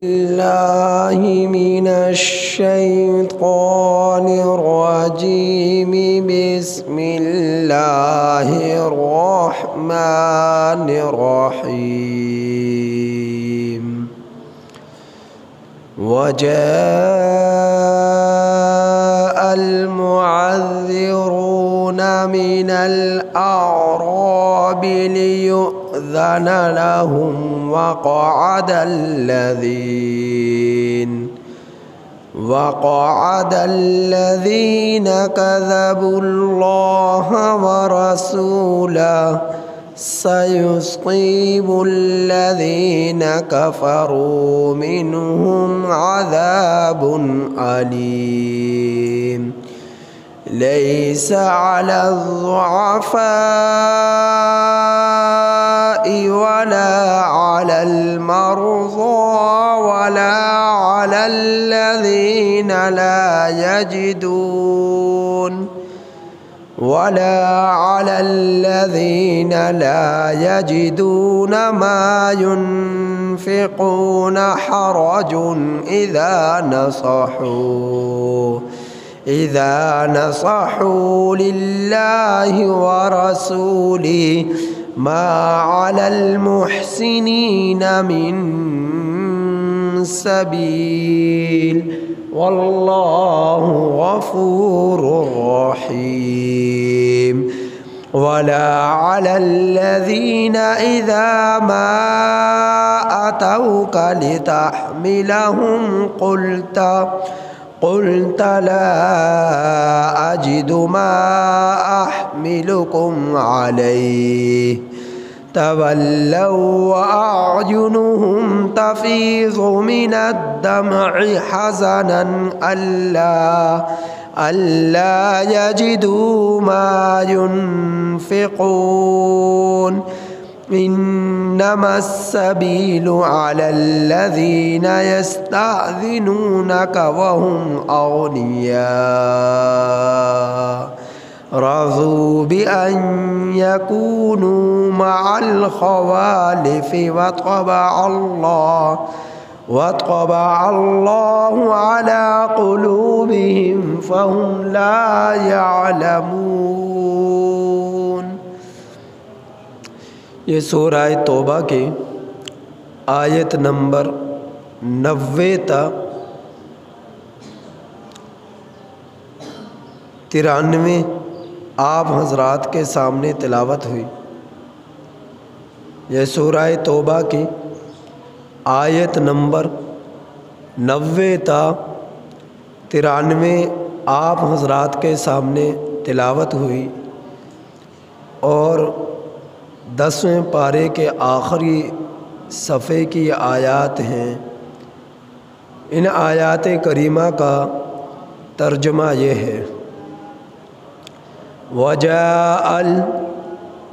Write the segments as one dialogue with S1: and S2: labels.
S1: الله من الشيطان الرجيم. بسم الله الرحمن الرحيم. وجاء المعذرون من الأعراب ليؤذن لهم وقعد الذين كذبوا الله ورسوله سيصيب الذين كفروا منهم عذاب أليم. ليس على الضعفاء ولا على المرضى ولا على الذين لا يجدون ما ينفقون حرج إذا نصحوا لله ورسوله ما على المحسنين من سبيل والله غفور رحيم. ولا على الذين إذا ما أتوك لتحملهم قلت لا أجد ما أحملكم عليه تولوا وأعينهم تفيض من الدمع حزنا ألا يجدوا ما ينفقون. إنما السبيل على الذين يستأذنونك وهم أغنياء رضوا بأن يكونوا مع الخوالف وطبع الله على قلوبهم فهم لا يعلمون. یہ سورہ توبہ کی آیت نمبر 90 تا 93 آپ حضرات کے سامنے تلاوت ہوئی. یہ سورہ توبہ کی آیت نمبر 90 تا 93 آپ حضرات کے سامنے تلاوت ہوئی اور 10ویں پارے کے آخری صفحے کی آیات ہیں. ان آیات کریمہ کا ترجمہ یہ ہے: وجاء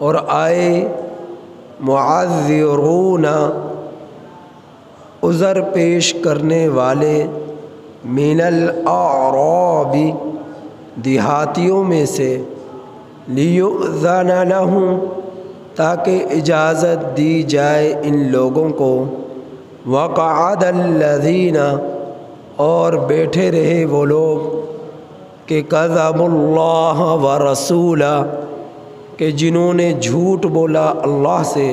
S1: اور آئے معذرون عذر پیش کرنے والے من الاعراب دیہاتیوں میں سے لیؤذن لہم تاکہ اجازت دی جائے ان لوگوں کو وقعد الذین اور بیٹھے رہے وہ لوگ کہ کذبوا اللہ ورسولہ کہ جنہوں نے جھوٹ بولا اللہ سے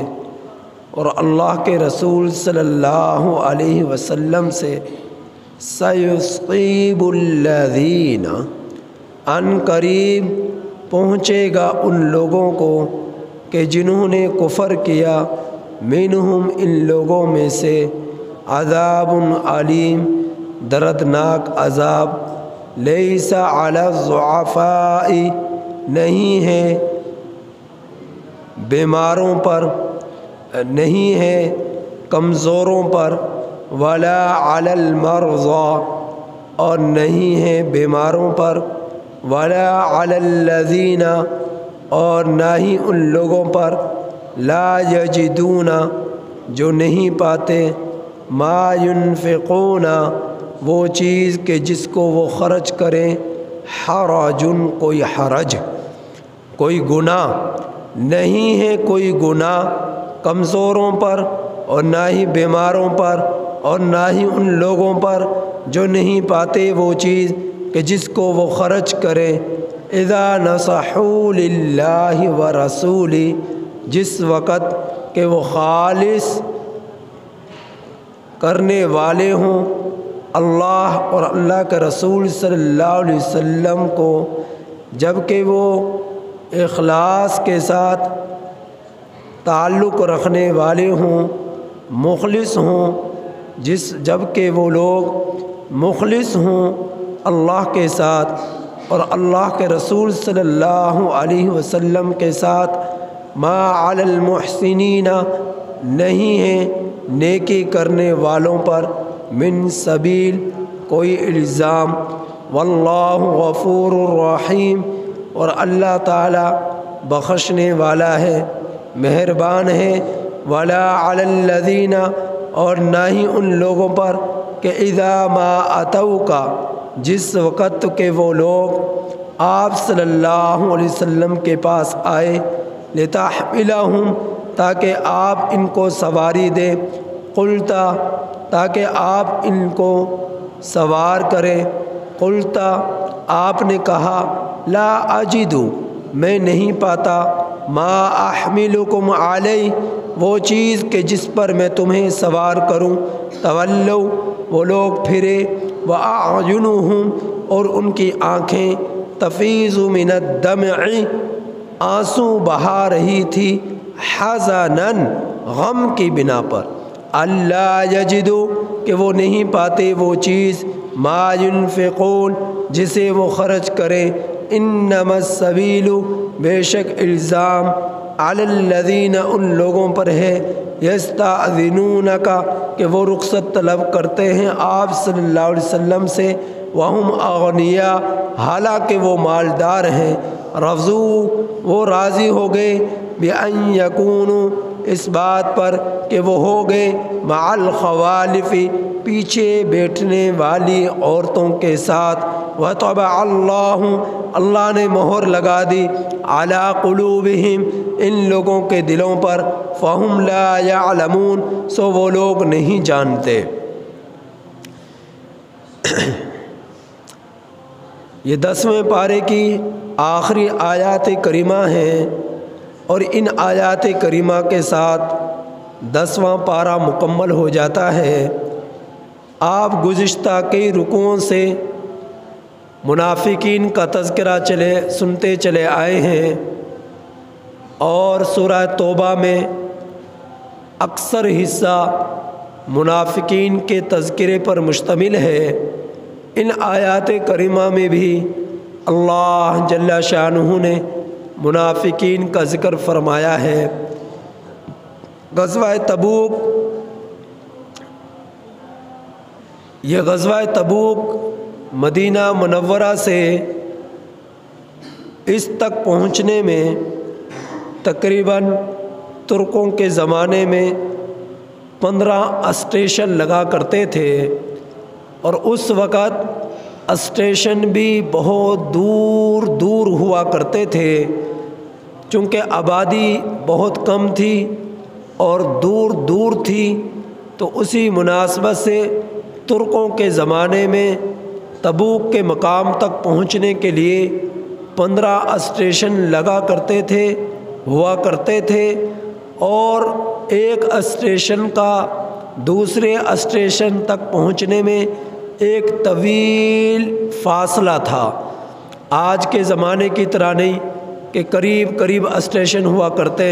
S1: اور اللہ کے رسول صلی اللہ علیہ وسلم سے. سیصیب الذین ان قریب پہنچے گا ان لوگوں کو کہ جنہوں نے کفر کیا منہم ان لوگوں میں سے عذاب علیم دردناک عذاب. لیس علی الضعفاء نہیں ہے بیماروں پر نہیں ہے کمزوروں پر ولا علی المرضى اور نہیں ہے بیماروں پر ولا علی الذین اور نہ ہی ان لوگوں پر لا یجدون جو نہیں پاتے ما ينفقون وہ چیز کہ جس کو وہ خرچ کریں حرج کوئی حرج کوئی گناہ نہیں ہے، کوئی گناہ کمزوروں پر اور نہ ہی بیماروں پر اور نہ ہی ان لوگوں پر جو نہیں پاتے وہ چیز کہ جس کو وہ خرچ کریں، اذا نصحوا للہ ورسولہ، جس وقت کہ وہ خالص کرنے والے ہوں اللہ اور اللہ کے رسول صلی اللہ علیہ وسلم کو، جب کہ وہ اخلاص کے ساتھ تعلق رکھنے والے ہوں، مخلص ہوں، جب کہ وہ لوگ مخلص ہوں اللہ کے ساتھ اور اللہ کے رسول صلی اللہ علیہ وسلم کے ساتھ، ما علی المحسنین، نہیں ہے نیکی کرنے والوں پر من سبیل، کوئی الزام، واللہ غفور الرحیم، اور اللہ تعالی بخشنے والا ہے، مہربان ہے، ولا علی الذین، اور نہ ہی ان لوگوں پر کہ اذا ما اتوک، جس وقت کہ وہ لوگ آپ صلی اللہ علیہ وسلم کے پاس آئے، لتحملہم، تاکہ آپ ان کو سواری دیں، قلتا، تاکہ آپ ان کو سوار کریں، قلتا، آپ نے کہا، لا اجد، میں نہیں پاتا، ما احملکم علیہ، وہ چیز کہ جس پر میں تمہیں سوار کروں، تولوا، وہ لوگ پھرے، واعینہم، اور ان کی آنکھیں، تفیض من الدمع، آنسو بہا رہی تھی، حزنا، غم کی بنا پر، اللہ یجدو، کہ وہ نہیں پاتے وہ چیز، ما ينفقون، جسے وہ خرچ کریں، انما السبیل، بے شک الزام، علی الذین، ان لوگوں پر ہے، یستأذنونک، کہ وہ رخصت طلب کرتے ہیں آپ صلی اللہ علیہ وسلم سے، وہم اغنیاء، حالانکہ وہ مالدار ہیں، رضوا، وہ راضی ہو گئے، بأن یکونوا، اس بات پر کہ وہ ہو گئے، مع الخوالف، پیچھے بیٹھنے والی عورتوں کے ساتھ، وطبع اللہ، اللہ نے مہر لگا دی، علی قلوبہم، ان لوگوں کے دلوں پر، فہم لا یعلمون، سو وہ لوگ نہیں جانتے۔ یہ 10ویں پارے کی آخری آیات کریمہ ہیں، اور ان آیات کریمہ کے ساتھ 10واں پارہ مکمل ہو جاتا ہے۔ آپ گزشتہ کئی رکوعوں سے منافقین کا تذکرہ سنتے چلے آئے ہیں، اور سورہ توبہ میں اکثر حصہ منافقین کے تذکرے پر مشتمل ہے۔ ان آیات کریمہ میں بھی اللہ جل شانہ نے منافقین کا ذکر فرمایا ہے۔ غزوہ تبوک، یہ غزوہ تبوک مدینہ منورہ سے اس تک پہنچنے میں تقریباً ترکوں کے زمانے میں 15 اسٹیشن لگا کرتے تھے، اور اس وقت اسٹیشن بھی بہت دور دور ہوا کرتے تھے، چونکہ آبادی بہت کم تھی اور دور دور تھی، تو اسی مناسبت سے ترکوں کے زمانے میں تبوک کے مقام تک پہنچنے کے لیے 15 اسٹیشن لگا کرتے تھے، ہوا کرتے تھے، اور ایک اسٹیشن کا دوسرے اسٹیشن تک پہنچنے میں ایک طویل فاصلہ تھا۔ آج کے زمانے کی طرح نہیں کہ قریب قریب اسٹیشن ہوا کرتے،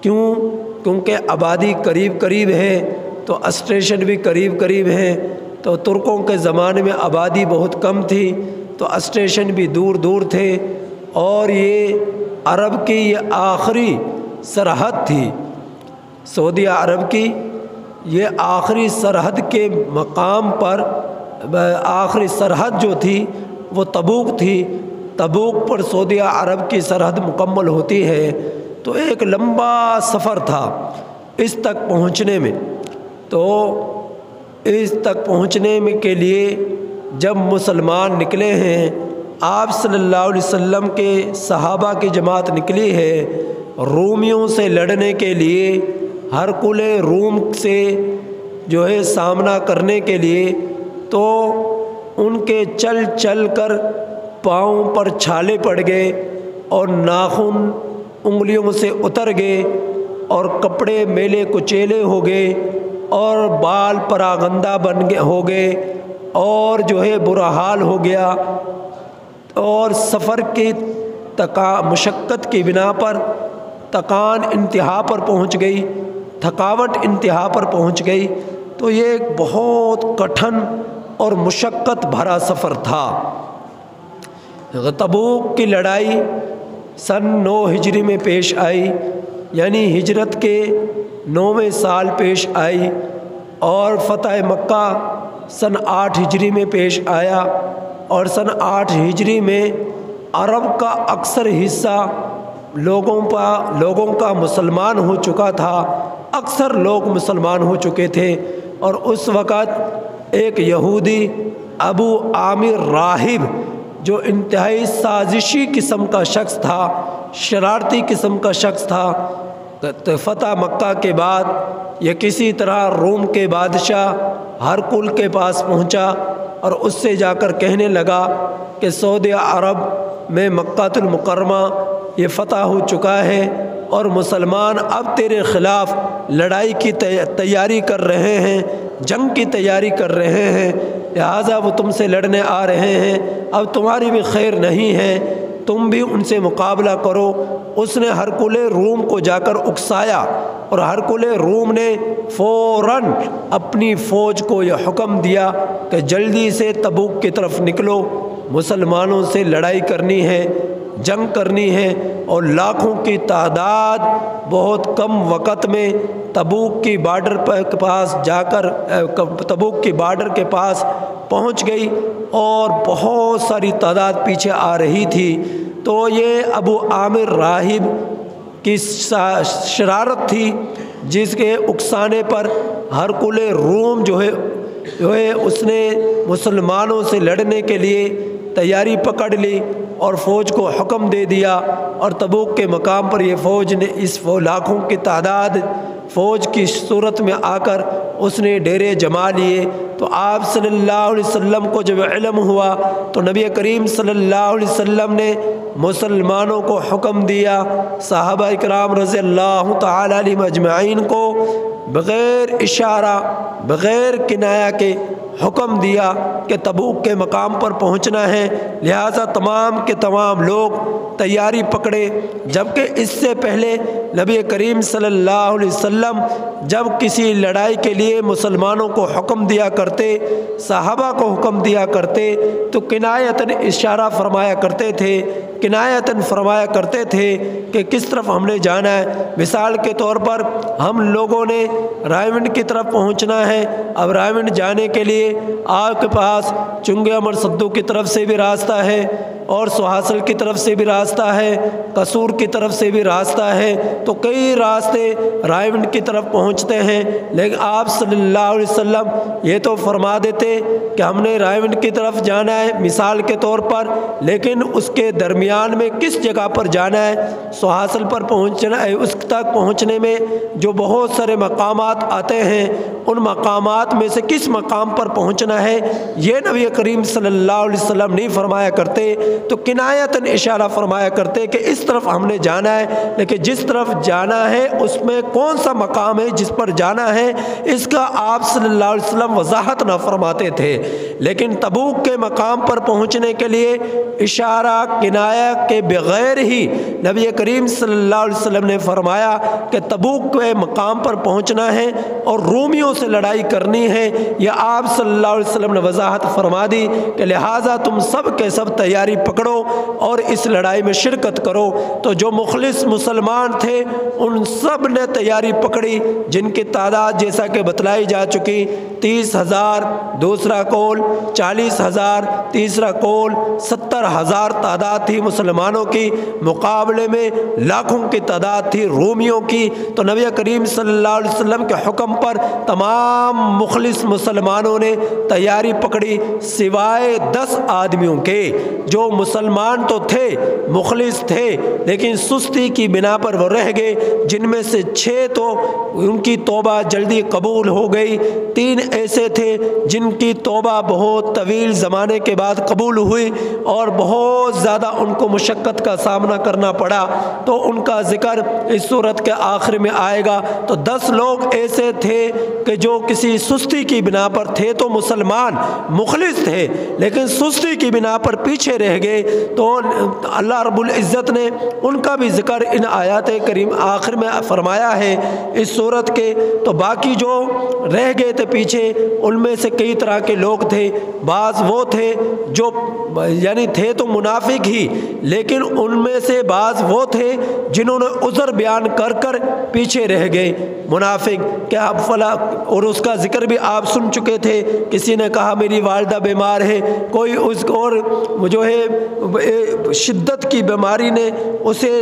S1: کیونکہ آبادی قریب قریب ہے تو اسٹیشن بھی قریب قریب ہیں، تو ترکوں کے زمانے میں آبادی بہت کم تھی تو اسٹیشن بھی دور دور تھے، اور یہ عرب کی یہ آخری سرحد تھی، سعودیہ عرب کی یہ آخری سرحد کے مقام پر آخری سرحد جو تھی وہ تبوک تھی۔ تبوک پر سعودیہ عرب کی سرحد مکمل ہوتی ہے، تو ایک لمبا سفر تھا اس تک پہنچنے میں۔ تو اس تک پہنچنے میں کے لیے جب مسلمان نکلے ہیں، آپ صلی اللہ علیہ وسلم کے صحابہ کی جماعت نکلی ہے رومیوں سے لڑنے کے لیے، ہرکل روم سے جو ہے سامنا کرنے کے لیے، تو ان کے چل چل کر پاؤں پر چھالے پڑ گئے اور ناخن انگلیوں سے اتر گئے اور کپڑے میلے کچیلے ہو گئے اور بال پراگندہ ہو گئے اور جو ہے برا حال ہو گیا، اور سفر کی مشقت کی بنا پر تکان انتہا پر پہنچ گئی، تھکاوٹ انتہا پر پہنچ گئی۔ تو یہ ایک بہت کٹھن اور مشقت بھرا سفر تھا۔ تبوک کی لڑائی سن 9 ہجری میں پیش آئی، یعنی ہجرت کے 9ویں سال پیش آئی، اور فتح مکہ سن 8 ہجری میں پیش آیا، اور سن 8 ہجری میں عرب کا اکثر حصہ لوگوں کا مسلمان ہو چکا تھا، اکثر لوگ مسلمان ہو چکے تھے، اور اس وقت ایک یہودی ابو عامر راہب جو انتہائی سازشی قسم کا شخص تھا، شرارتی قسم کا شخص تھا، فتح مکہ کے بعد یہ کسی طرح روم کے بادشاہ ہرقل کے پاس پہنچا اور اس سے جا کر کہنے لگا کہ سعودی عرب میں مکہ المکرمہ یہ فتح ہو چکا ہے اور مسلمان اب تیرے خلاف لڑائی کی تیاری کر رہے ہیں، جنگ کی تیاری کر رہے ہیں، لہٰذا وہ تم سے لڑنے آ رہے ہیں، اب تمہاری بھی خیر نہیں ہے، تم بھی ان سے مقابلہ کرو۔ اس نے ہرقل روم کو جا کر اکسایا، اور ہرقل روم نے فوراً اپنی فوج کو یہ حکم دیا کہ جلدی سے تبوک کی طرف نکلو، مسلمانوں سے لڑائی کرنی ہے، جنگ کرنی ہے، اور لاکھوں کی تعداد بہت کم وقت میں تبوک کی بارڈر کے پاس جا کر تبوک کی بارڈر کے پاس پہنچ گئی، اور بہت ساری تعداد پیچھے آ رہی تھی۔ تو یہ ابو عامر راہب کی شرارت تھی، جس کے اکسانے پر ہرقل روم جو ہے اس نے مسلمانوں سے لڑنے کے لیے تیاری پکڑ لی اور فوج کو حکم دے دیا، اور تبوک کے مقام پر یہ فوج نے لاکھوں کی تعداد فوج کی صورت میں آ کر اس نے ڈیرے جما لیے۔ تو آپ صلی اللہ علیہ وسلم کو جب علم ہوا تو نبی کریم صلی اللہ علیہ وسلم نے مسلمانوں کو حکم دیا، صحابہ اکرام رضی اللہ تعالی عنہم اجمعین کو بغیر اشارہ بغیر کنایہ کے حکم دیا کہ تبوک کے مقام پر پہنچنا ہے، لہٰذا تمام کے تمام لوگ تیاری پکڑے۔ جبکہ اس سے پہلے نبی کریم صلی اللہ علیہ وسلم جب کسی لڑائی کے لیے مسلمانوں کو حکم دیا کرتے، صحابہ کو حکم دیا کرتے، تو کنایتاً اشارہ فرمایا کرتے تھے، کنایتاً فرمایا کرتے تھے کہ کس طرف ہم نے جانا ہے۔ مثال کے طور پر ہم لوگوں نے رائے کی طرف پہنچنا ہے، اب رائے جانے کے لیے آپ کے پاس چنگے امر سدو کی طرف سے بھی راستہ ہے، اور سہاسل کی طرف سے بھی راستہ ہے، قصور کی طرف سے بھی راستہ ہے، تو کئی راستے رائے کی طرف پہنچتے ہیں، لیکن آپ صلی اللہ علیہ وسلم یہ تو فرما دیتے کہ ہم نے رائے کی طرف جانا ہے مثال کے طور پر، لیکن اس کے درمیان میں کس جگہ پر جانا ہے، سہاسل پر پہنچنا ہے، اس تک پہنچنے میں جو بہت سارے مقامات آتے ہیں، ان مقامات میں سے کس مقام پر پہنچنا ہے، یہ نبی کریم صلی اللہ علیہ وسلم نہیں فرمایا کرتے، تو کنایتاً اشارہ فرمایا کرتے کہ اس طرف ہم نے جانا ہے، لیکن جس طرف جانا ہے اس میں کون سا مقام ہے جس پر جانا ہے، اس کا آپ صلی اللہ علیہ وسلم وضاحت نہ فرماتے تھے۔ لیکن تبوک کے مقام پر پہنچنے کے لیے اشارہ کنایہ کے بغیر ہی نبی کریم صلی اللہ علیہ وسلم نے فرمایا کہ تبوک کے مقام پر پہنچنا ہے اور رومیوں سے لڑائی کرنی ہے، یا آپ صلی اللہ علیہ وسلم نے وضاحت فرما دی کہ لہٰذا تم سب کے سب تیاری پکڑو اور اس لڑائی میں شرکت کرو۔ تو جو مخلص مسلمان تھے ان سب نے تیاری پکڑی، جن کی تعداد جیسا کہ بتلائی جا چکی 30,000 دوسرا کول، 40,000 تیسرا کول، 70,000 تعداد تھی مسلمانوں کی، مقابلے میں لاکھوں کی تعداد تھی رومیوں کی۔ تو نبی کریم صلی اللہ علیہ وسلم کے حکم پر تمام مخلص مسلمانوں نے تیاری پکڑی، سوائے 10 آدمیوں کے جو مسلمان تو تھے، مخلص تھے، لیکن سستی کی بنا پر وہ رہ گئے، جن میں سے 6 تو ان کی توبہ جلدی قبول ہو گئی، 3 ایسے تھے جن کی توبہ بہت طویل زمانے کے بعد قبول ہوئی اور بہت زیادہ ان کو مشقت کا سامنا کرنا پڑا، تو ان کا ذکر اس صورت کے آخر میں آئے گا۔ تو 10 لوگ ایسے تھے کہ جو کسی سستی کی بنا پر تھے تو مسلمان مخلص تھے، لیکن سستی کی بنا پر پیچھے رہ گئے، تو اللہ رب العزت نے ان کا بھی ذکر ان آیات کریم آخر میں فرمایا ہے اس صورت کے۔ تو باقی جو رہ گئے تھے پیچھے، ان میں سے کئی طرح کے لوگ تھے، بعض وہ تھے جو یعنی تھے تو منافق ہی، لیکن ان میں سے بعض وہ تھے جنہوں نے عذر بیان کر کر پیچھے رہ گئے۔ منافق کیا فلاں، اور اس کا ذکر بھی آپ سن چکے تھے، کسی نے کہا میری والدہ بیمار ہے، کوئی اس اور جو ہے شدت کی بیماری نے اسے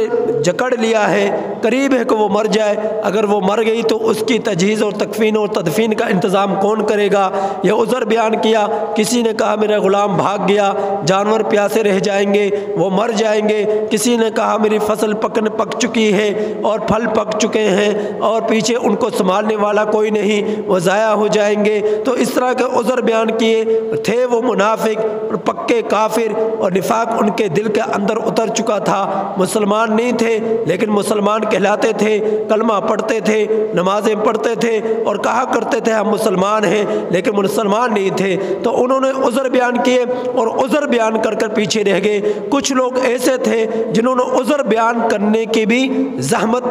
S1: جکڑ لیا ہے، قریب ہے کہ وہ مر جائے، اگر وہ مر گئی تو اس کی تجہیز اور تکفین اور تدفین کا انتظام کون کرے گا؟ یہ عذر بیان کیا۔ کسی نے کہا میرا غلام بھاگ گیا، جانور پیاسے رہ جائیں گے، وہ مر جائیں گے۔ کسی نے کہا میری فصل پک چکی ہے اور پھل پک چکے ہیں اور پیچھے ان کو سنبھالنے والا کوئی نہیں، وہ ضائع ہو جائیں گے۔ تو اس طرح کے عذر بیان کیے تھے وہ منافق اور پکے کافر، اور نفاق ان کے دل کے اندر اتر چکا تھا۔ مسلمان نہیں تھے لیکن مسلمان کہلاتے تھے، کلمہ پڑھتے تھے، نمازیں پڑھتے تھے اور کہا کرتے تھے ہم مسلمان ہیں، لیکن مسلمان نہیں تھے۔ تو انہوں نے عذر بیان کیے اور عذر بیان کر کر پیچھے رہ گئے۔ کچھ لوگ ایسے تھے جنہوں نے عذر بیان کرنے کی بھی زحمت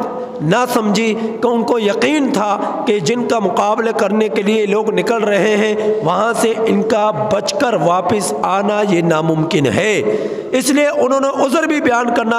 S1: نہ سمجھی، کہ ان کو یقین تھا کہ جن کا مقابلہ کرنے کے لیے لوگ نکل رہے ہیں وہاں سے ان کا بچ کر واپس آنا یہ ناممکن ہے، اس لیے انہوں نے عذر بھی بیان کرنا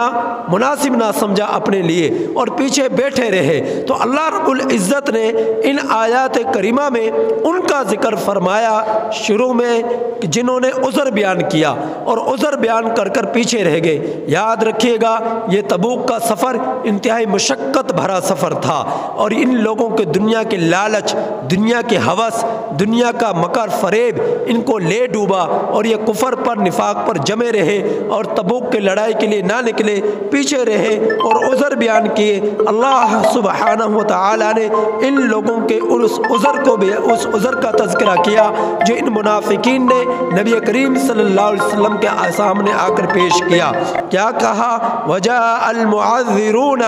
S1: مناسب نہ سمجھا اپنے لیے اور پیچھے بیٹھے رہے۔ تو اللہ رب العزت نے ان آیات کریمہ میں ان کا ذکر فرمایا شروع میں جنہوں نے عذر بیان کیا اور عذر بیان کر کر پیچھے رہ گئے۔ یاد رکھیے گا یہ تبوک کا سفر انتہائی مشقت بھرا سفر تھا، اور ان لوگوں کے دنیا کے لالچ، دنیا کے ہوس، دنیا کا مکر فریب ان کو لے ڈوبا، اور یہ کفر پر نفاق پر جمے رہے اور تبوک کے لڑائی کے لیے نہ نکلے، پیچھے رہے اور عذر بیان کیے۔ اللہ سبحانہ و تعالی نے ان لوگوں کے اس عذر کو بھی، اس عذر کا تذکرہ کیا جو ان منافقین نے نبی کریم صلی اللہ علیہ وسلم کے سامنے آ کر پیش کیا۔ کیا کہا؟ وجاء المعذرون،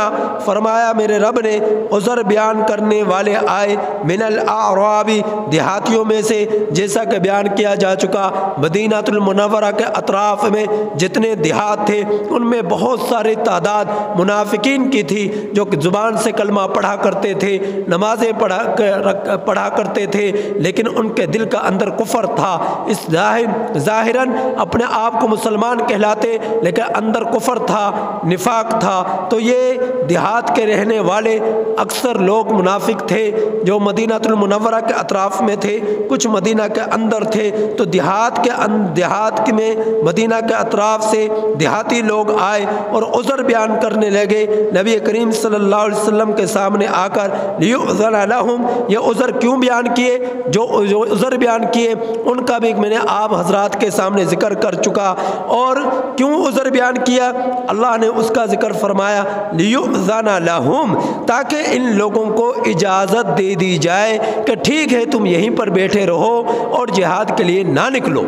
S1: فرمایا میرے رب نے عذر بیان کرنے والے آئے، من الاعراب، دیہاتیوں میں سے، جیسا کہ بیان کیا جا چکا مدینہ المنورہ کے اطراف میں جتنے دیہات تھے ان میں بہت ساری تعداد منافقین کی تھی جو زبان سے کلمہ پڑھا کرتے تھے، نمازیں پڑھا کرتے تھے، لیکن ان کے دل کا اندر کفر تھا۔ اس ظاہراً اپنے آپ کو مسلمان کہلاتے لیکن اندر کفر تھا، نفاق تھا۔ تو یہ دیہات کے رہنے والے اکثر لوگ منافق تھے جو مدینہ المنورہ کے اطراف میں تھے، کچھ مدینہ کے اندر تھے۔ تو دیہات میں مدینہ کے اطراف سے دیہاتی لوگ آئے اور عذر بیان کرنے لگے نبی کریم صلی اللہ علیہ وسلم کے سامنے آ کر، لیؤذن لہم، یہ عذر کیوں بیان کیے؟ جو عذر بیان کیے ان کا بھی میں نے آپ حضرات کے سامنے ذکر کر چکا، اور کیوں عذر بیان کیا اللہ نے اس کا ذکر فرمایا، لیؤذن لہم، تاکہ ان لوگوں کو اجازت دے دی جائے کہ ٹھیک ہے تم یہیں پر بیٹھے رہو اور جہاد کے لیے نہ نکلو،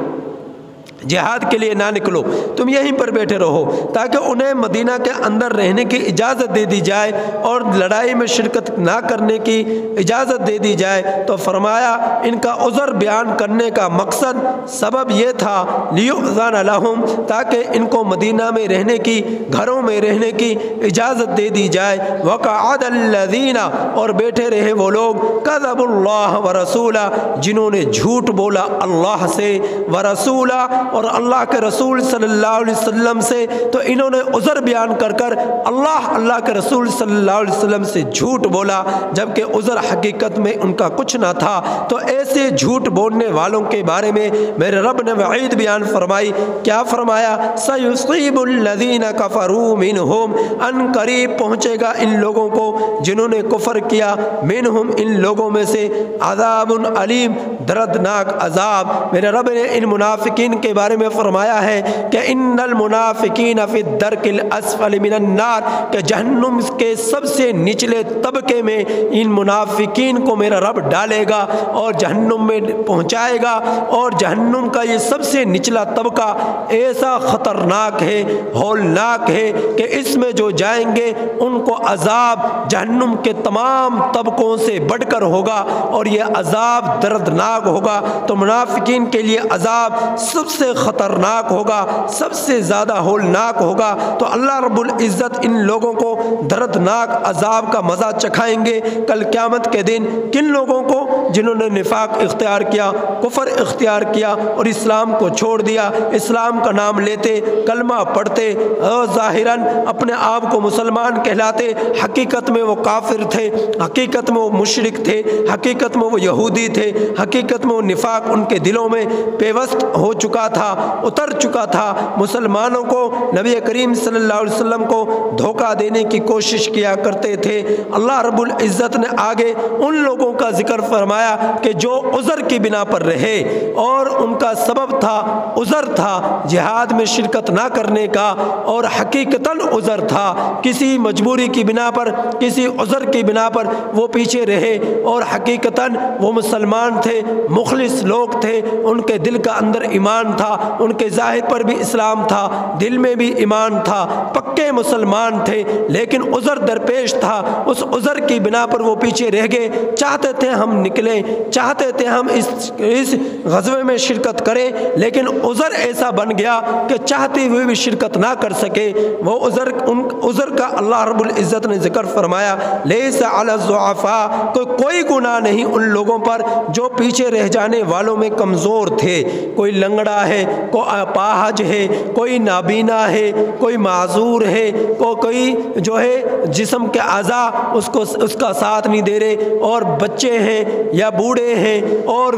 S1: جہاد کے لیے نہ نکلو، تم یہیں پر بیٹھے رہو، تاکہ انہیں مدینہ کے اندر رہنے کی اجازت دے دی جائے اور لڑائی میں شرکت نہ کرنے کی اجازت دے دی جائے۔ تو فرمایا ان کا عذر بیان کرنے کا مقصد، سبب یہ تھا لیؤذن لہم، تاکہ ان کو مدینہ میں رہنے کی، گھروں میں رہنے کی اجازت دے دی جائے۔ وقعد الذین، اور بیٹھے رہے وہ لوگ، کذبوا اللہ ورسولہ، جنہوں نے جھوٹ بولا اللہ سے، ورسولہ، اور اللہ کے رسول صلی اللہ علیہ وسلم سے۔ تو انہوں نے عذر بیان کر کر اللہ کے رسول صلی اللہ علیہ وسلم سے جھوٹ بولا، جبکہ عذر حقیقت میں ان کا کچھ نہ تھا۔ تو ایسے جھوٹ بولنے والوں کے بارے میں میرے رب نے وعید بیان فرمائی۔ کیا فرمایا؟ سیصیب الذین کفروا منہم، ان قریب پہنچے گا ان لوگوں کو جنہوں نے کفر کیا، منہم، ان لوگوں میں سے، عذاب علیم، دردناک عذاب۔ میرے رب نے ان منافقین کے بارے میں فرمایا ہے کہ ان المنافقین فی الدرک الاسفل من النار، کہ جہنم کے سب سے نچلے طبقے میں ان منافقین کو میرا رب ڈالے گا اور جہنم میں پہنچائے گا، اور جہنم کا یہ سب سے نچلا طبقہ ایسا خطرناک ہے، ہولناک ہے کہ اس میں جو جائیں گے ان کو عذاب جہنم کے تمام طبقوں سے بڑھ کر ہوگا، اور یہ عذاب دردناک ہوگا۔ تو منافقین کے لیے عذاب سب سے خطرناک ہوگا، سب سے زیادہ ہولناک ہوگا۔ تو اللہ رب العزت ان لوگوں کو دردناک عذاب کا مزہ چکھائیں گے کل قیامت کے دن۔ کن لوگوں کو؟ جنہوں نے نفاق اختیار کیا، کفر اختیار کیا اور اسلام کو چھوڑ دیا، اسلام کا نام لیتے، کلمہ پڑھتے اور ظاہراً اپنے آپ کو مسلمان کہلاتے، حقیقت میں وہ کافر تھے، حقیقت میں وہ مشرک تھے، حقیقت میں وہ یہودی تھے، حقیقت میں وہ نفاق ان کے دلوں میں پیوست ہو چکا تھا، اتر چکا تھا۔ مسلمانوں کو، نبی کریم صلی اللہ علیہ وسلم کو دھوکہ دینے کی کوشش کیا کرتے تھے۔ اللہ رب العزت نے آگے ان لوگوں کا ذکر فرمایا کہ جو عذر کی بنا پر رہے، اور ان کا سبب تھا، عذر تھا جہاد میں شرکت نہ کرنے کا، اور حقیقتاً عذر تھا، کسی مجبوری کی بنا پر، کسی عذر کی بنا پر وہ پیچھے رہے، اور حقیقتاً وہ مسلمان تھے، مخلص لوگ تھے، ان کے دل کا اندر ایمان تھا، ان کے ظاہر پر بھی اسلام تھا، دل میں بھی ایمان تھا، پکے مسلمان تھے، لیکن عذر درپیش تھا۔ اس عذر کی بنا پر وہ پیچھے رہ گئے، چاہتے تھے ہم نکلیں، چاہتے تھے ہم اس غزوے میں شرکت کریں، لیکن عذر ایسا بن گیا کہ چاہتے ہوئے بھی شرکت نہ کر سکے۔ وہ عذر کا اللہ رب العزت نے ذکر فرمایا، لیس علی الضعفاء، کوئی گناہ نہیں ان لوگوں پر جو پیچھے رہ جانے والوں میں کمزور تھے، کوئی لنگڑا ہے، کوئی اپاہج ہے، کوئی نابینا ہے، کوئی معذور ہے، کوئی جو ہے جسم کے اعضاء اس کا ساتھ نہیں دے رہے، اور بچے ہیں یا بوڑھے ہیں، اور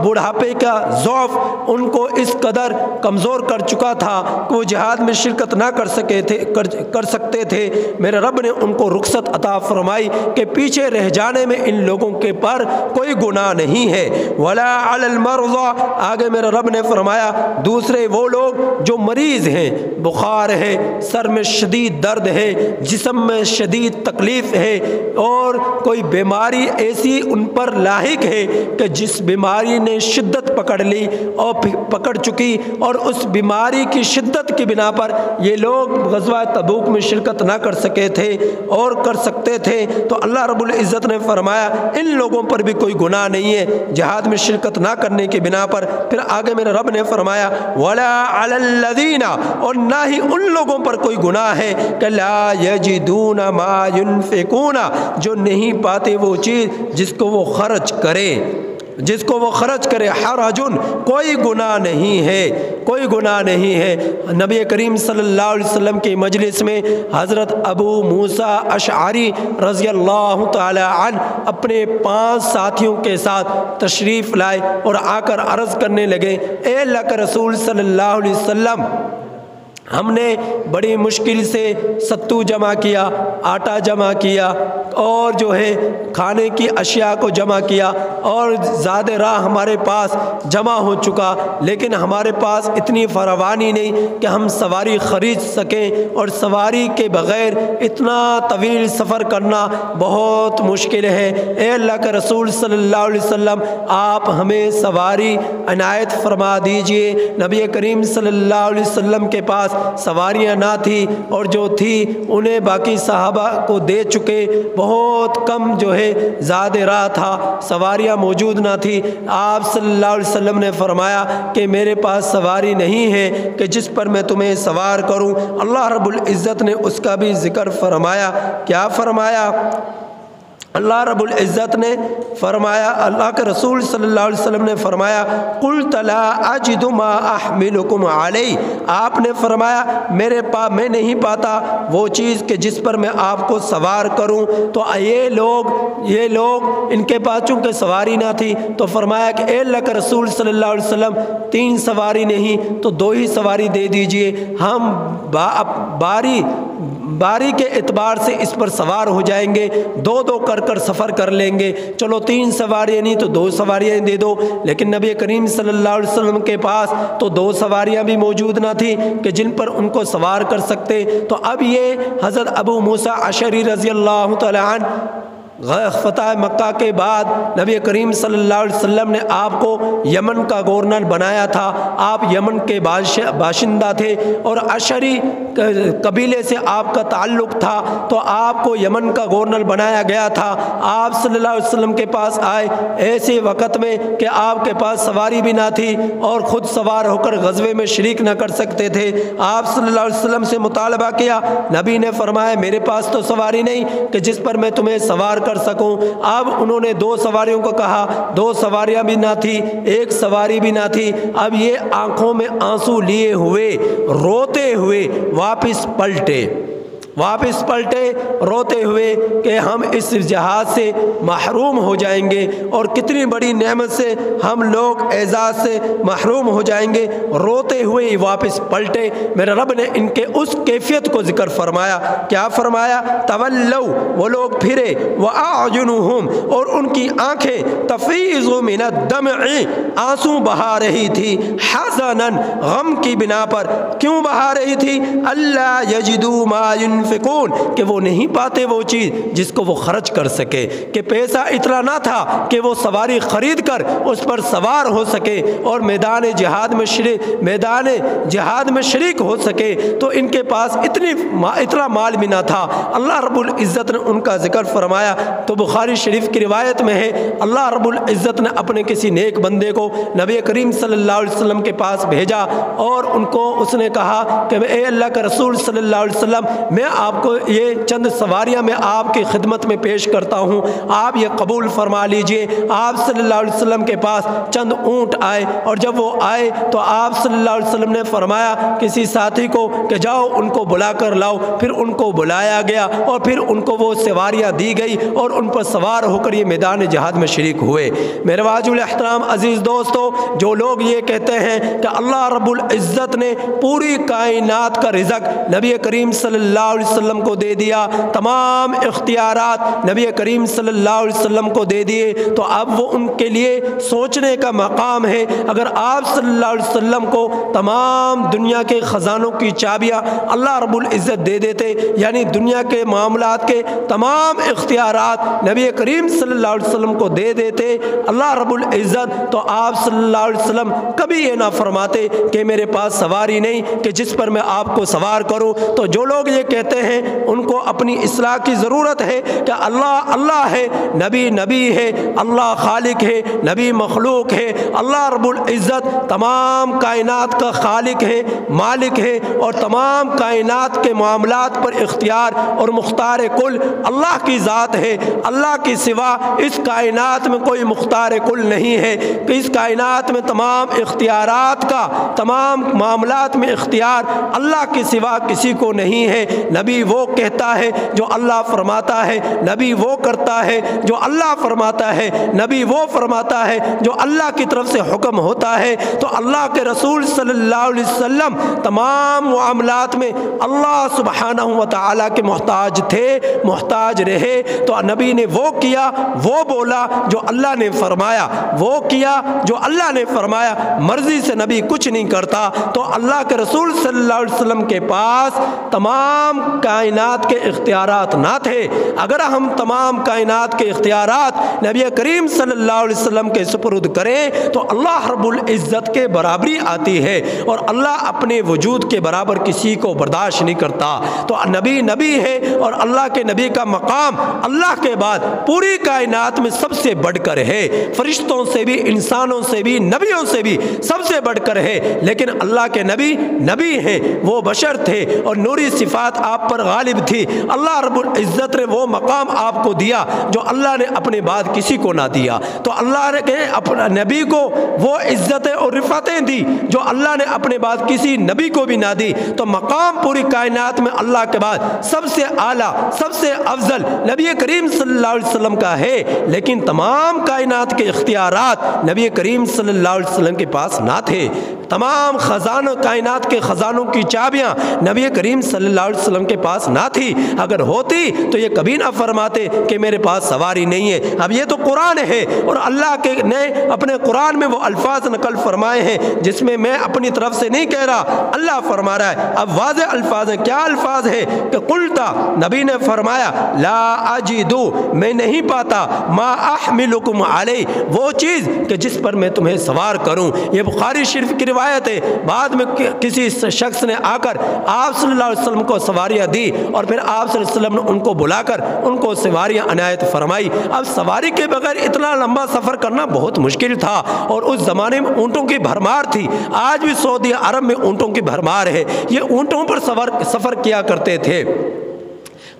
S1: بڑھاپے کا ضعف ان کو اس قدر کمزور کر چکا تھا کہ وہ جہاد میں شرکت نہ کر سکتے تھے۔ میرے رب نے ان کو رخصت عطا فرمائی کہ پیچھے رہ جانے میں ان لوگوں کے پر کوئی گناہ نہیں ہے۔ ولا علی المرضى، آگے میرے رب نے فرمایا دوسرے وہ لوگ جو مریض ہیں، بخار ہے، سر میں شدید درد ہے، جسم میں شدید تکلیف ہے، اور کوئی بیماری ایسی ان پر لاحق ہے کہ جس بیماری نے شدت پکڑ لی اور پکڑ چکی، اور اس بیماری کی شدت کی بنا پر یہ لوگ غزوہ تبوک میں شرکت نہ کر سکے تھے اور کر سکتے تھے۔ تو اللہ رب العزت نے فرمایا ان لوگوں پر بھی کوئی گناہ نہیں ہے جہاد میں شرکت نہ کرنے کی بنا پر۔ پھر آگے میرے رب نے فرمایا ولا علی الذین، اور نہ ہی ان لوگوں پر کوئی گناہ ہے کہ لا یجدون ما ينفقون، جو نہیں پاتے وہ چیز جس کو وہ خرچ کرے، حرجن، کوئی گناہ نہیں ہے، کوئی گناہ نہیں ہے۔ نبی کریم صلی اللہ علیہ وسلم کی مجلس میں حضرت ابو موسیٰ اشعری رضی اللہ تعالی عنہ اپنے 5 ساتھیوں کے ساتھ تشریف لائے اور آ کر عرض کرنے لگے، اے اللہ کے رسول صلی اللہ علیہ وسلم، ہم نے بڑی مشکل سے ستو جمع کیا، آٹا جمع کیا، اور جو ہے کھانے کی اشیاء کو جمع کیا، اور زیادہ راہ ہمارے پاس جمع ہو چکا، لیکن ہمارے پاس اتنی فراوانی نہیں کہ ہم سواری خرید سکیں، اور سواری کے بغیر اتنا طویل سفر کرنا بہت مشکل ہے۔ اے اللہ کے رسول صلی اللہ علیہ وسلم، آپ ہمیں سواری عنایت فرما دیجئے۔ نبی کریم صلی اللہ علیہ وسلم کے پاس سواریاں نہ تھی، اور جو تھی انہیں باقی صحابہ کو دے چکے، بہت کم جو ہے زیادہ راہ تھا، سواریاں موجود نہ تھی۔ آپ صلی اللہ علیہ وسلم نے فرمایا کہ میرے پاس سواری نہیں ہے کہ جس پر میں تمہیں سوار کروں۔ اللہ رب العزت نے اس کا بھی ذکر فرمایا، کیا فرمایا؟ اللہ رب العزت نے فرمایا، اللہ کے رسول صلی اللہ علیہ وسلم نے فرمایا قلت لا اجد ما احملکم علی، آپ نے فرمایا میں نہیں پاتا وہ چیز کہ جس پر میں آپ کو سوار کروں۔ تو یہ لوگ ان کے پاس چونکہ سواری نہ تھی تو فرمایا کہ اے اللہ کے رسول صلی اللہ علیہ وسلم، 3 سواری نہیں تو 2 ہی سواری دے دیجئے، ہم باری کے اعتبار سے اس پر سوار ہو جائیں گے، دو دو کر سفر کر لیں گے، چلو 3 سواریاں نہیں تو 2 سواریاں دے دو، لیکن نبی کریم صلی اللہ علیہ وسلم کے پاس تو 2 سواریاں بھی موجود نہ تھیں کہ جن پر ان کو سوار کر سکتے۔ تو اب یہ حضرت ابو موسیٰ اشعری رضی اللہ تعالی عنہ فتح مکہ کے بعد نبی کریم صلی اللہ علیہ وسلم نے آپ کو یمن کا گورنر بنایا تھا، آپ یمن کے باشندہ تھے اور اشعری قبیلے سے آپ کا تعلق تھا، تو آپ کو یمن کا گورنر بنایا گیا تھا۔ آپ صلی اللہ علیہ وسلم کے پاس آئے ایسے وقت میں کہ آپ کے پاس سواری بھی نہ تھی اور خود سوار ہو کر غزوے میں شریک نہ کر سکتے تھے۔ آپ صلی اللہ علیہ وسلم سے مطالبہ کیا، نبی نے فرمایا میرے پاس تو سواری نہیں کہ جس پر میں تمہیں سوار کر سکوں۔ اب انہوں نے 2 سواریوں کو کہا، 2 سواریاں بھی نہ تھی، 1 سواری بھی نہ تھی۔ اب یہ آنکھوں میں آنسو لیے ہوئے روتے ہوئے واپس پلٹے روتے ہوئے کہ ہم اس جہاد سے محروم ہو جائیں گے اور کتنی بڑی نعمت سے ہم لوگ اعزاز سے محروم ہو جائیں گے، روتے ہوئے واپس پلٹے۔ میرے رب نے ان کے اس کیفیت کو ذکر فرمایا، کیا فرمایا؟ تولوا، وہ لوگ پھرے، واعینہم، اور ان کی آنکھیں تفیض من الدمع، آنسو بہا رہی تھی، حزنا، غم کی بنا پر۔ کیوں بہا رہی تھی؟ اللہ یجدوا ما ينفقون، کہ وہ نہیں پاتے وہ چیز جس کو وہ خرچ کر سکے، کہ پیسہ اتنا نہ تھا کہ وہ سواری خرید کر اس پر سوار ہو سکے اور میدان جہاد میں شریک ہو سکے، تو ان کے پاس اتنا مال بھی نہ تھا۔ اللہ رب العزت نے ان کا ذکر فرمایا، تو بخاری شریف کی روایت میں ہے اللہ رب العزت نے اپنے کسی نیک بندے کو نبی کریم صلی اللہ علیہ وسلم کے پاس بھیجا اور ان کو اس نے کہا کہ اے اللہ کے رسول صلی اللہ علیہ وسلم، میں آپ کو یہ چند سواریاں میں آپ کی خدمت میں پیش کرتا ہوں، آپ یہ قبول فرما لیجئے۔ آپ صلی اللہ علیہ وسلم کے پاس چند اونٹ آئے، اور جب وہ آئے تو آپ صلی اللہ علیہ وسلم نے فرمایا کسی ساتھی کو کہ جاؤ ان کو بلا کر لاؤ۔ پھر ان کو بلایا گیا اور پھر ان کو وہ سواریاں دی گئی اور ان پر سوار ہو کر یہ میدان جہاد میں شریک ہوئے۔ میرے واجب الاحترام عزیز دوستو، جو لوگ یہ کہتے ہیں کہ اللہ رب العزت نے پوری کائنات کا رزق نبی کریم صلی اللہ علیہ وسلم کو دے دیا، تمام اختیارات نبی کریم صلی اللہ علیہ وسلم کو دے دیے، تو اب وہ ان کے لیے سوچنے کا مقام ہے، اگر آپ صلی اللہ علیہ وسلم کو تمام دنیا کے خزانوں کی چابیاں اللہ رب العزت دے دیتے، یعنی دنیا کے معاملات کے تمام اختیارات نبی کریم صلی اللہ علیہ وسلم کو دے دیتے اللہ رب العزت، تو آپ صلی اللہ علیہ وسلم کبھی یہ نہ فرماتے کہ میرے پاس سواری نہیں کہ جس پر میں آپ کو سوار کروں۔ تو جو لوگ یہ کہتے ہیں ان کو اپنی اصلاح کی ضرورت ہے کہ اللہ ہے، نبی ہے، اللہ خالق ہے، نبی مخلوق ہے، اللہ رب العزت تمام کائنات کا خالق ہے، مالک ہے، اور تمام کائنات کے معاملات پر اختیار اور مختار کل اللہ کی ذات ہے۔ اللہ کے سوا اس کائنات میں کوئی مختار کل نہیں ہے، کہ اس کائنات میں تمام اختیارات کا، تمام معاملات میں اختیار اللہ کے سوا کسی کو نہیں ہے۔ نبی وہ کہتا ہے جو اللہ فرماتا ہے، نبی وہ کرتا ہے جو اللہ فرماتا ہے، نبی وہ فرماتا ہے جو اللہ کی طرف سے حکم ہوتا ہے۔ تو اللہ کے رسول صلی اللہ علیہ وسلم تمام معاملات میں اللہ سبحانہ و تعالیٰ کے محتاج تھے، محتاج رہے، تو نبی نے وہ کیا، وہ بولا جو اللہ نے فرمایا، وہ کیا جو اللہ نے فرمایا، مرضی سے نبی کچھ نہیں کرتا۔ تو اللہ کے رسول صلی اللہ علیہ وسلم کے پاس تمام کائنات کے اختیارات نہ تھے۔ اگر ہم تمام کائنات کے اختیارات نبی کریم صلی اللہ علیہ وسلم کے سپرد کریں تو اللہ رب العزت کے برابری آتی ہے، اور اللہ اپنے وجود کے برابر کسی کو برداشت نہیں کرتا۔ تو نبی ہے، اور اللہ کے نبی کا مقام اللہ کے بعد پوری کائنات میں سب سے بڑھ کر ہے، فرشتوں سے بھی، انسانوں سے بھی، نبیوں سے بھی سب سے بڑھ کر ہے۔ لیکن اللہ کے نبی ہیں، وہ بشر تھے اور نوری صفات آپ پر غالب تھی۔ اللہ رب العزت نے وہ مقام آپ کو دیا جو اللہ نے اپنے بعد کسی کو نہ دیا۔ تو اللہ نے اپنا نبی کو وہ عزتیں اور رفعتیں دی جو اللہ نے اپنے بعد کسی نبی کو بھی نہ دی۔ تو مقام پوری کائنات میں اللہ کے بعد سب سے اعلیٰ، سب سے افضل نبی کریم صلی اللہ علیہ وسلم کا ہے، لیکن تمام کائنات کے اختیارات نبی کریم صلی اللہ علیہ وسلم کے پاس نہ تھے۔ تمام خزانوں کائنات کے خزانوں کی چابیاں نبی کریم صلی اللہ علیہ وسلم کے پاس نہ تھی، اگر ہوتی تو یہ کبھی نہ فرماتے کہ میرے پاس سواری نہیں ہے۔ اب یہ تو قرآن ہے اور اللہ کے نے اپنے قرآن میں وہ الفاظ نقل فرمائے ہیں جس میں میں اپنی طرف سے نہیں کہہ رہا، اللہ فرما رہا ہے۔ اب واضح الفاظ ہیں، کیا الفاظ ہے کہ قلتا، نبی نے فرمایا لا اجدو، میں نہیں پاتا، ما احملکم علی، وہ چیز کہ جس پر میں تمہیں سوار کروں۔ یہ بخاری شریف کی روایت ہے۔ بعد میں کسی شخص نے آ کر آپ صلی اللہ علیہ وسلم کو سواریاں دی اور پھر آپ صلی اللہ علیہ وسلم نے ان کو بلا کر ان کو سواریاں عنایت فرمائی۔ اب سواری کے بغیر اتنا لمبا سفر کرنا بہت مشکل تھا اور اس زمانے میں اونٹوں کی بھرمار تھی۔ آج بھی سعودی عرب میں اونٹوں کی بھرمار ہے، یہ اونٹوں پر سفر کیا کرتے تھے،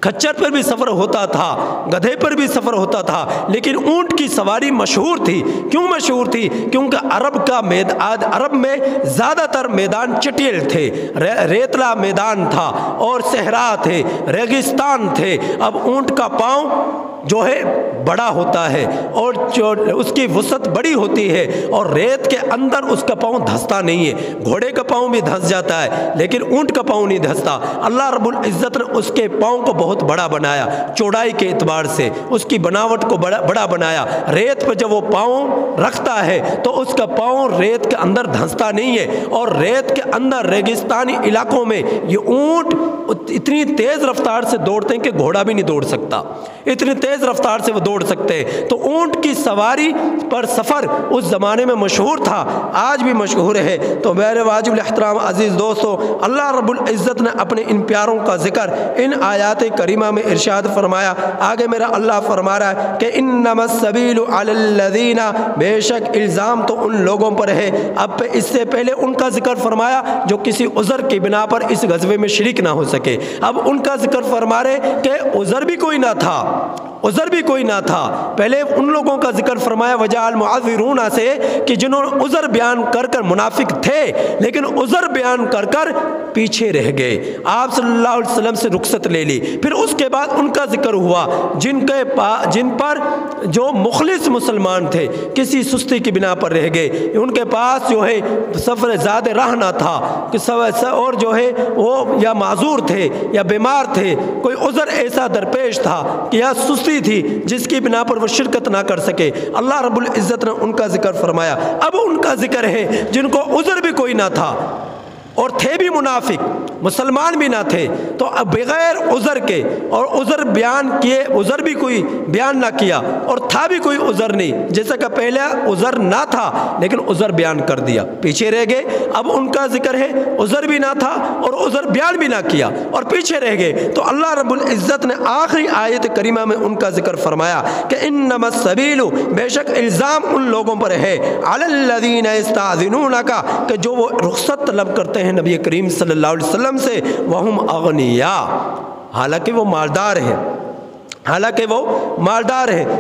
S1: کھچر پر بھی سفر ہوتا تھا، گدھے پر بھی سفر ہوتا تھا، لیکن اونٹ کی سواری مشہور تھی۔ کیوں مشہور تھی؟ کیونکہ عرب میں زیادہ تر میدان چٹیل تھے، ریتلا میدان تھا اور صحرا تھے، ریگستان تھے۔ اب اونٹ کا پاؤں جو ہے بڑا ہوتا ہے اور جو اس کی وسعت بڑی ہوتی ہے اور ریت کے اندر اس کا پاؤں دھستا نہیں ہے۔ گھوڑے کا پاؤں بھی دھس جاتا ہے لیکن اونٹ کا پاؤں نہیں دھستا۔ اللہ رب العزت نے اس کے پاؤں کو بہت بڑا بنایا، چوڑائی کے اعتبار سے اس کی بناوٹ کو بڑا بنایا۔ ریت پہ جب وہ پاؤں رکھتا ہے تو اس کا پاؤں ریت کے اندر دھنستا نہیں ہے، اور ریت کے اندر ریگستانی علاقوں میں یہ اونٹ اتنی تیز رفتار سے دوڑتے ہیں کہ گھوڑا بھی نہیں دوڑ سکتا، اتنی تیز رفتار سے وہ دوڑ سکتے ہیں۔ تو اونٹ کی سواری پر سفر اس زمانے میں مشہور تھا، آج بھی مشہور ہے۔ تو میرے واجب الاحترام عزیز دوستو، اللہ رب العزت نے اپنے ان پیاروں کا ذکر ان آیات کریمہ میں ارشاد فرمایا۔ آگے میرا اللہ فرما رہا ہے کہ انما السبیل علی الذین، بے شک الزام تو ان لوگوں پر ہے۔ اب اس سے پہلے ان کا ذکر فرمایا جو کسی عذر کی بنا پر اس غزوے میں شریک نہ ہو سکے، اب ان کا ذکر فرما رہے کہ عذر بھی کوئی نہ تھا، عذر بھی کوئی نہ تھا۔ پہلے ان لوگوں کا ذکر فرمایا وجعل معذرون سے، کہ جنہوں نے عذر بیان کر منافق تھے لیکن عذر بیان کر پیچھے رہ گئے، آپ صلی اللہ علیہ وسلم سے رخصت لے لی۔ پھر اس کے بعد ان کا ذکر ہوا جن پر جو مخلص مسلمان تھے کسی سستی کی بنا پر رہ گئے، ان کے پاس جو ہے سفر زیادہ راہ نہ تھا اور جو ہے وہ یا معذور تھے یا بیمار تھے، کوئی عذر ایسا درپیش تھا کہ یا سستی تھی جس کی بنا پر وہ شرکت نہ کر سکے، اللہ رب العزت نے ان کا ذکر فرمایا۔ اب ان کا ذکر ہے جن کو عذر بھی کوئی نہ تھا اور تھے بھی منافق، مسلمان بھی نہ تھے، تو اب بغیر عذر کے اور عذر بیان کیے، عذر بھی کوئی بیان نہ کیا اور تھا بھی کوئی عذر نہیں، جیسا کہ پہلے عذر نہ تھا لیکن عذر بیان کر دیا، پیچھے رہ گئے۔ اب ان کا ذکر ہے عذر بھی نہ تھا اور عذر بیان بھی نہ کیا اور پیچھے رہ گئے، تو اللہ رب العزت نے آخری آیت کریمہ میں ان کا ذکر فرمایا کہ انما السبیل، بے شک الزام ان لوگوں پر ہے، علی الذین یستأذنونک، کہ جو وہ رخصت طلب کرتے ہیں نبی کریم صلی اللہ علیہ وسلم سے، وہم اغنیاء، حالانکہ وہ مالدار ہیں،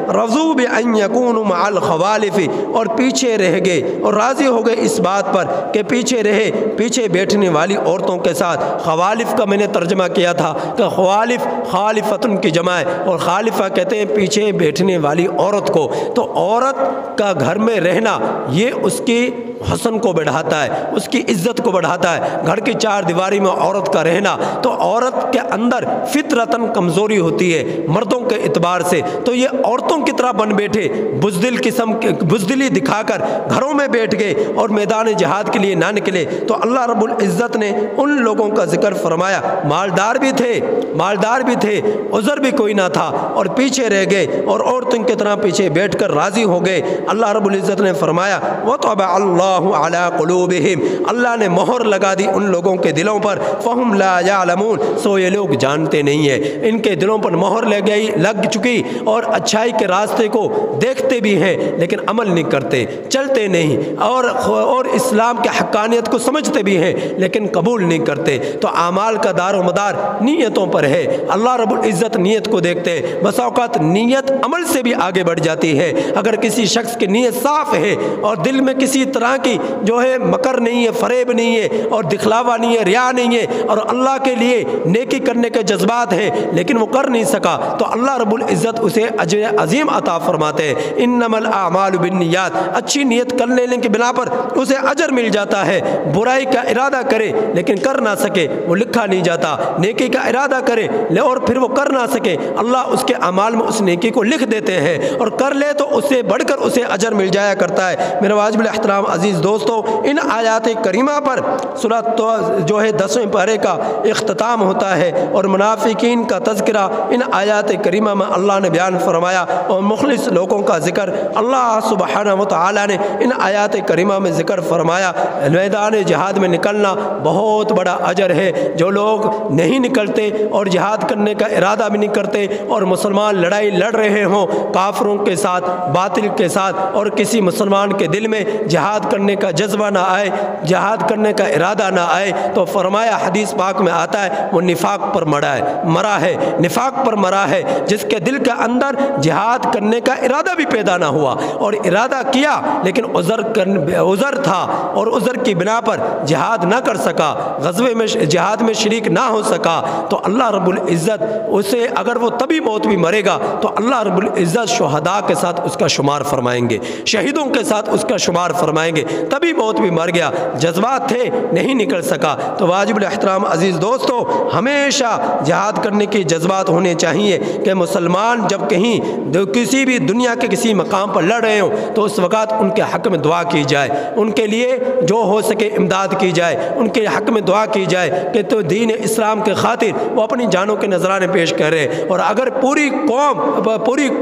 S1: رضوا بأن یکونوا مع الخوالف، اور پیچھے رہ گئے اور راضی ہو گئے اس بات پر کہ پیچھے بیٹھنے والی عورتوں کے ساتھ۔ خوالف کا میں نے ترجمہ کیا تھا کہ خوالف خالفتن کی جمع ہے، اور خالفہ کہتے ہیں پیچھے بیٹھنے والی عورت کو۔ تو عورت کا گھر میں رہنا یہ اس کی حسن کو بڑھاتا ہے، اس کی عزت کو بڑھاتا ہے۔ گھر کی چار دیواری میں عورت کا رہنا، تو عورت کے اندر فطرتاً کمزوری ہوتی ہے مردوں کے اعتبار سے، تو یہ عورتوں کی طرح بن بیٹھے، بزدلی دکھا کر گھروں میں بیٹھ گئے اور میدان جہاد کے لیے نہ نکلے۔ تو اللہ رب العزت نے ان لوگوں کا ذکر فرمایا، مالدار بھی تھے، عذر بھی کوئی نہ تھا اور پیچھے رہ گئے اور عورتوں کی طرح پیچھے بیٹھ کر راضی ہو گئے۔ اللہ رب العزت نے فرمایا وَطَبَعَ اللَّهُ عَلَىٰ قُلُوبِهِمْ، اللہ نے مہر لگا دی ان لوگوں کے دلوں پر، فَهُمْ لَا يَعْلَمُونَ، سو یہ لوگ جانتے نہیں ہیں، ان کے دلوں پر مہر لگ چکی اور اچھائی کے راستے کو دیکھتے بھی ہیں لیکن عمل نہیں کرتے، چلتے نہیں، اور اسلام کے حقانیت کو سمجھتے بھی ہیں لیکن قبول نہیں کرتے۔ تو اعمال کا دار و مدار نیتوں پر ہے، اللہ رب العزت نیت کو دیکھتے ہیں۔ بسا اوقات نیت عمل سے بھی آگے بڑھ جاتی ہے، اگر کسی شخص کی نیت صاف ہے اور دل میں کسی طرح یہاں کی جو ہے مکر نہیں ہے، فریب نہیں ہے، اور دکھلاوا نہیں ہے، ریا نہیں ہے، اور اللہ کے لیے نیکی کرنے کے جذبات ہیں لیکن وہ کر نہیں سکا، تو اللہ رب العزت اسے اجر عظیم عطا فرماتے ہیں۔ انما الاعمال بالنیات، اچھی نیت کر لینے کی بنا پر اسے اجر مل جاتا ہے۔ برائی کا ارادہ کرے لیکن کر نہ سکے، وہ لکھا نہیں جاتا۔ نیکی کا ارادہ کرے اور پھر وہ کر نہ سکے، اللہ اس کے اعمال میں اس نیکی کو لکھ دیتے ہیں، اور کر لے تو اس سے بڑھ کر اسے اجر مل جایا کرتا ہے۔ میرے واجب الاحترام عزیز دوستو، ان آیات کریمہ پر سورہ جو ہے 10ویں پارے کا اختتام ہوتا ہے، اور منافقین کا تذکرہ ان آیات کریمہ میں اللہ نے بیان فرمایا، اور مخلص لوگوں کا ذکر اللہ سبحانہ و تعالی نے ان آیات کریمہ میں ذکر فرمایا۔ میدان جہاد میں نکلنا بہت بڑا اجر ہے۔ جو لوگ نہیں نکلتے اور جہاد کرنے کا ارادہ بھی نہیں کرتے، اور مسلمان لڑائی لڑ رہے ہوں کافروں کے ساتھ، باطل کے ساتھ، اور کسی مسلمان کے دل میں جہاد کرنے کا جذبہ نہ آئے، جہاد کرنے کا ارادہ نہ آئے، تو فرمایا حدیث پاک میں آتا ہے وہ نفاق پر مرا ہے، نفاق پر مرا ہے، جس کے دل کے اندر جہاد کرنے کا ارادہ بھی پیدا نہ ہوا، اور ارادہ کیا لیکن عذر تھا، اور عذر کی بنا پر جہاد نہ کر سکا، غزوے میں جہاد میں شریک نہ ہو سکا، تو اللہ رب العزت اسے اگر وہ تبھی موت بھی مرے گا تو اللہ رب العزت شہداء کے ساتھ اس کا شمار فرمائیں گے، شہیدوں کے ساتھ اس کا شمار فرمائیں گے۔ تبھی موت بھی مر گیا، جذبات تھے نہیں نکل سکا۔ تو واجب الاحترام عزیز دوستو، ہمیشہ جہاد کرنے کی جذبات ہونے چاہیے کہ مسلمان جب کہیں کسی بھی دنیا کے کسی مقام پر لڑ رہے ہوں تو اس وقت ان کے حق میں دعا کی جائے، ان کے لیے جو ہو سکے امداد کی جائے، ان کے حق میں دعا کی جائے کہ تو دین اسلام کے خاطر وہ اپنی جانوں کے نذرانے پیش کر رہے ہیں۔ اور اگر پوری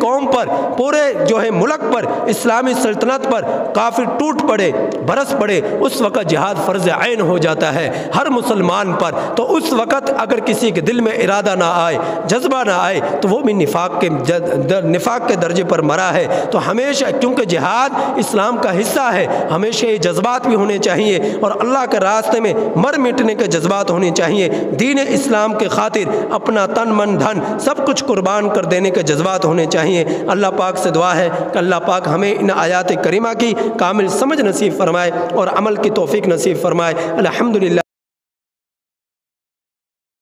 S1: قوم پر، پورے جو ہے ملک پر، اسلامی سلطنت پر کافر ٹوٹ پڑے، برس پڑے، اس وقت جہاد فرض عین ہو جاتا ہے ہر مسلمان پر۔ تو اس وقت اگر کسی کے دل میں ارادہ نہ آئے، جذبہ نہ آئے، تو وہ بھی نفاق کے درجے پر مرا ہے۔ تو ہمیشہ، کیونکہ جہاد اسلام کا حصہ ہے، ہمیشہ یہ جذبات بھی ہونے چاہیے، اور اللہ کے راستے میں مر مٹنے کے جذبات ہونے چاہیے، دین اسلام کے خاطر اپنا تن من دھن سب کچھ قربان کر دینے کے جذبات ہونے چاہیے۔ اللہ پاک سے دعا ہے کہ اللہ پاک ہمیں ان آیات کریمہ کی کامل سمجھ نصیب فرمائے اور عمل کی توفیق نصیب فرمائے۔ الحمدللہ۔